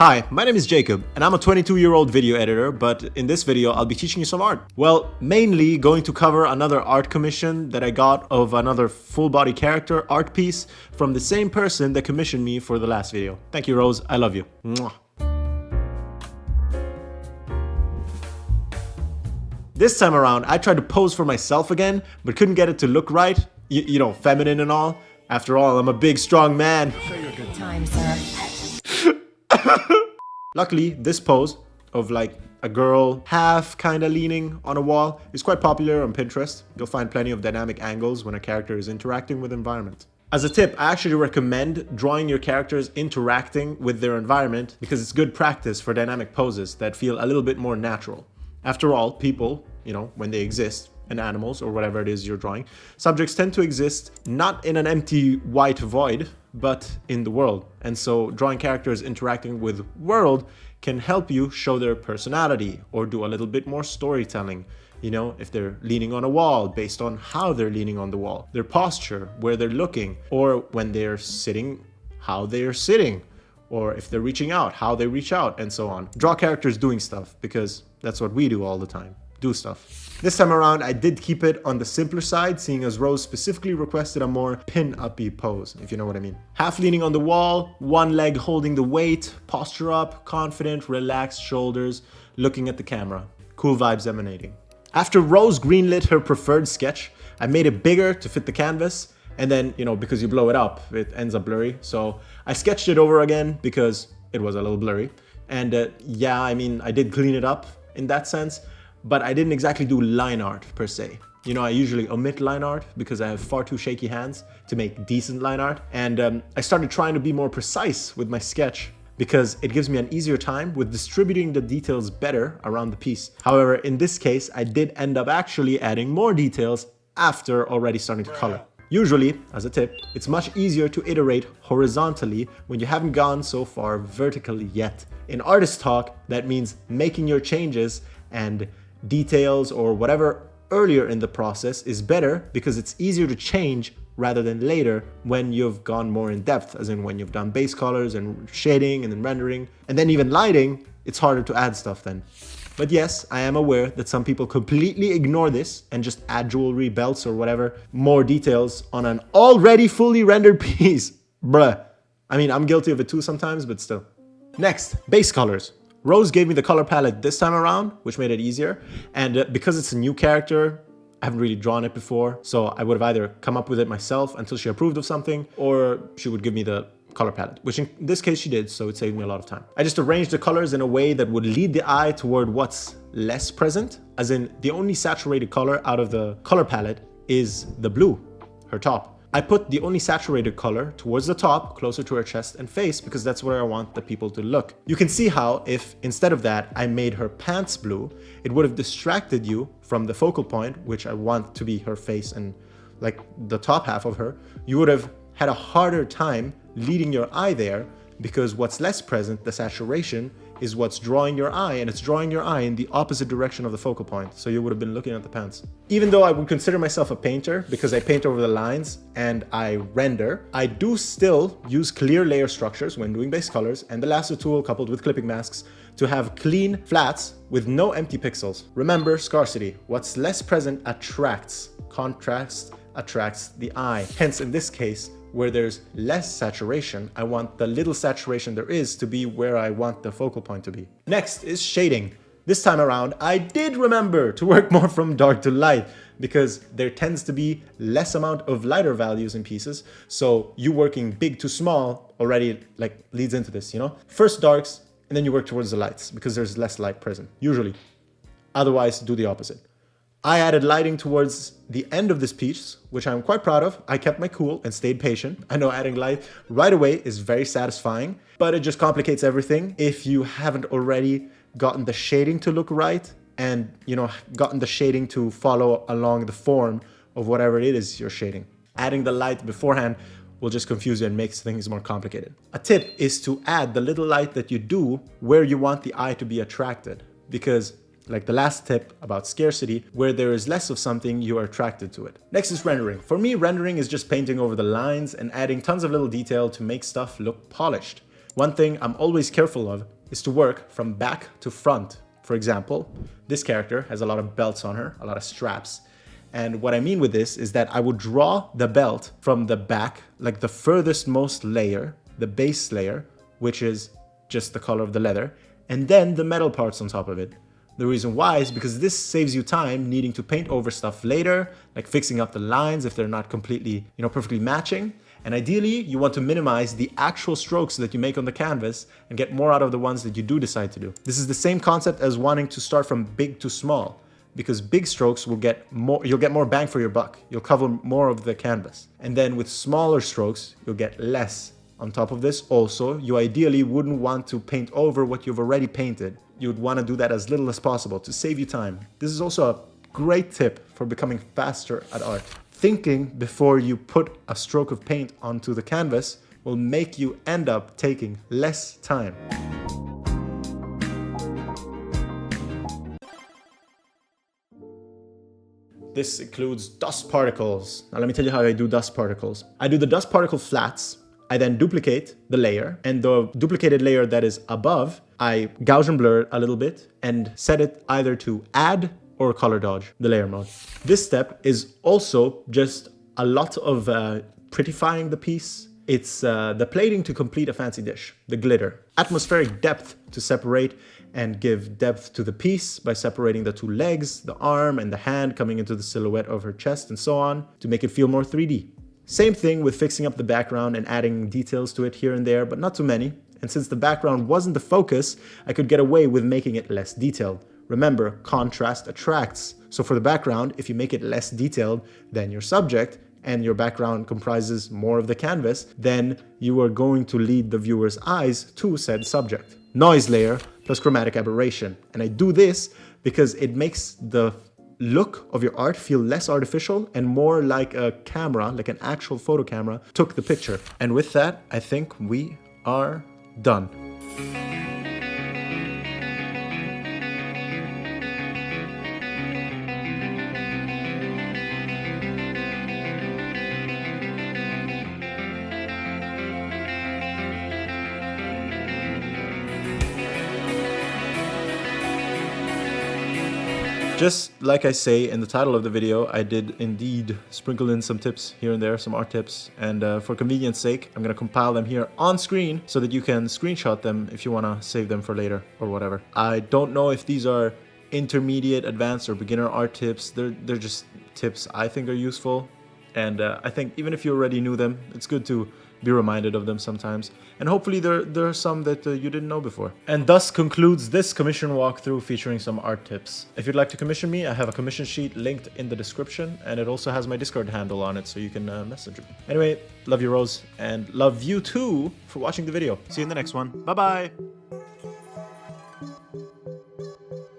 Hi, my name is Jacob, and I'm a 22-year-old video editor, but in this video, I'll be teaching you some art. Well, mainly going to cover another art commission that I got of another full-body character art piece from the same person that commissioned me for the last video. Thank you, Rose. I love you. Mwah. This time around, I tried to pose for myself again, but couldn't get it to look right. You know, feminine and all. After all, I'm a big, strong man. Show you a good time, sir. Luckily, this pose of like a girl half kind of leaning on a wall is quite popular on Pinterest. You'll find plenty of dynamic angles when a character is interacting with environment. As a tip, I actually recommend drawing your characters interacting with their environment because it's good practice for dynamic poses that feel a little bit more natural. After all, people, when they exist, and animals or whatever it is you're drawing, subjects tend to exist not in an empty white void, but in the world. And so drawing characters interacting with world can help you show their personality or do a little bit more storytelling. If they're leaning on a wall based on how they're leaning on the wall, their posture, where they're looking, or when they're sitting, how they're sitting, or if they're reaching out, how they reach out, and so on. Draw characters doing stuff because that's what we do all the time. Do stuff. This time around, I did keep it on the simpler side, seeing as Rose specifically requested a more pin-uppy pose, if you know what I mean. Half leaning on the wall, one leg holding the weight, posture up, confident, relaxed shoulders, looking at the camera. Cool vibes emanating. After Rose greenlit her preferred sketch, I made it bigger to fit the canvas, and then, because you blow it up, it ends up blurry. So I sketched it over again because it was a little blurry. And I did clean it up in that sense. But I didn't exactly do line art per se. I usually omit line art because I have far too shaky hands to make decent line art. And I started trying to be more precise with my sketch because it gives me an easier time with distributing the details better around the piece. However, in this case, I did end up actually adding more details after already starting to color. Usually, as a tip, it's much easier to iterate horizontally when you haven't gone so far vertically yet. In artist talk, that means making your changes and details or whatever earlier in the process is better because it's easier to change rather than later when you've gone more in depth, as in when you've done base colors and shading and then rendering and then even lighting. It's harder to add stuff then. But yes, I am aware that some people completely ignore this and just add jewelry, belts or whatever, more details on an already fully rendered piece. Bruh. I'm guilty of it too sometimes, but still. Next, base colors. Rose gave me the color palette this time around, which made it easier. And because it's a new character, I haven't really drawn it before. So I would have either come up with it myself until she approved of something, or she would give me the color palette, which in this case she did, so it saved me a lot of time. I just arranged the colors in a way that would lead the eye toward what's less present, as in the only saturated color out of the color palette is the blue, her top. I put the only saturated color towards the top, closer to her chest and face, because that's where I want the people to look. You can see how if instead of that I made her pants blue, it would have distracted you from the focal point, which I want to be her face and like the top half of her. You would have had a harder time leading your eye there because what's less present, the saturation, is what's drawing your eye, and it's drawing your eye in the opposite direction of the focal point. So you would have been looking at the pants. Even though I would consider myself a painter because I paint over the lines and I render, I do still use clear layer structures when doing base colors and the lasso tool coupled with clipping masks to have clean flats with no empty pixels. Remember scarcity. What's less present attracts. Contrast attracts the eye. Hence, in this case, where there's less saturation, I want the little saturation there is to be where I want the focal point to be. Next is shading. This time around, I did remember to work more from dark to light because there tends to be less amount of lighter values in pieces. So you working big to small already leads into this, First darks and then you work towards the lights because there's less light present, usually. Otherwise, do the opposite. I added lighting towards the end of this piece, which I'm quite proud of. I kept my cool and stayed patient. I know adding light right away is very satisfying, but it just complicates everything if you haven't already gotten the shading to look right and, gotten the shading to follow along the form of whatever it is you're shading. Adding the light beforehand will just confuse you and makes things more complicated. A tip is to add the little light that you do where you want the eye to be attracted, because like the last tip about scarcity, where there is less of something, you are attracted to it. Next is rendering. For me, rendering is just painting over the lines and adding tons of little detail to make stuff look polished. One thing I'm always careful of is to work from back to front. For example, this character has a lot of belts on her, a lot of straps. And what I mean with this is that I would draw the belt from the back, like the furthest most layer, the base layer, which is just the color of the leather, and then the metal parts on top of it. The reason why is because this saves you time needing to paint over stuff later, like fixing up the lines if they're not completely, perfectly matching. And ideally, you want to minimize the actual strokes that you make on the canvas and get more out of the ones that you do decide to do. This is the same concept as wanting to start from big to small, because big strokes will you'll get more bang for your buck. You'll cover more of the canvas. And then with smaller strokes, you'll get less. On top of this, also, you ideally wouldn't want to paint over what you've already painted. You would want to do that as little as possible to save you time. This is also a great tip for becoming faster at art. Thinking before you put a stroke of paint onto the canvas will make you end up taking less time. This includes dust particles. Now let me tell you how I do dust particles. I do the dust particle flats. I then duplicate the layer, and the duplicated layer that is above, I gauge and blur it a little bit and set it either to add or color dodge, the layer mode. This step is also just a lot of prettifying the piece. It's the plating to complete a fancy dish, the glitter. Atmospheric depth to separate and give depth to the piece by separating the two legs, the arm and the hand coming into the silhouette of her chest and so on to make it feel more 3D. Same thing with fixing up the background and adding details to it here and there, but not too many. And since the background wasn't the focus, I could get away with making it less detailed. Remember, contrast attracts. So for the background, if you make it less detailed than your subject, and your background comprises more of the canvas, then you are going to lead the viewer's eyes to said subject. Noise layer plus chromatic aberration. And I do this because it makes the look of your art feel less artificial and more like a camera, like an actual photo camera, took the picture. And with that, I think we are done. Just like I say in the title of the video, I did indeed sprinkle in some tips here and there, some art tips. And for convenience sake, I'm going to compile them here on screen so that you can screenshot them if you want to save them for later or whatever. I don't know if these are intermediate, advanced, or beginner art tips. They're just tips I think are useful. And I think even if you already knew them, it's good to be reminded of them sometimes. And hopefully there are some that you didn't know before. And thus concludes this commission walkthrough featuring some art tips. If you'd like to commission me, I have a commission sheet linked in the description, and it also has my Discord handle on it, so you can message me. Anyway, love you, Rose, and love you too for watching the video. See you in the next one. Bye-bye!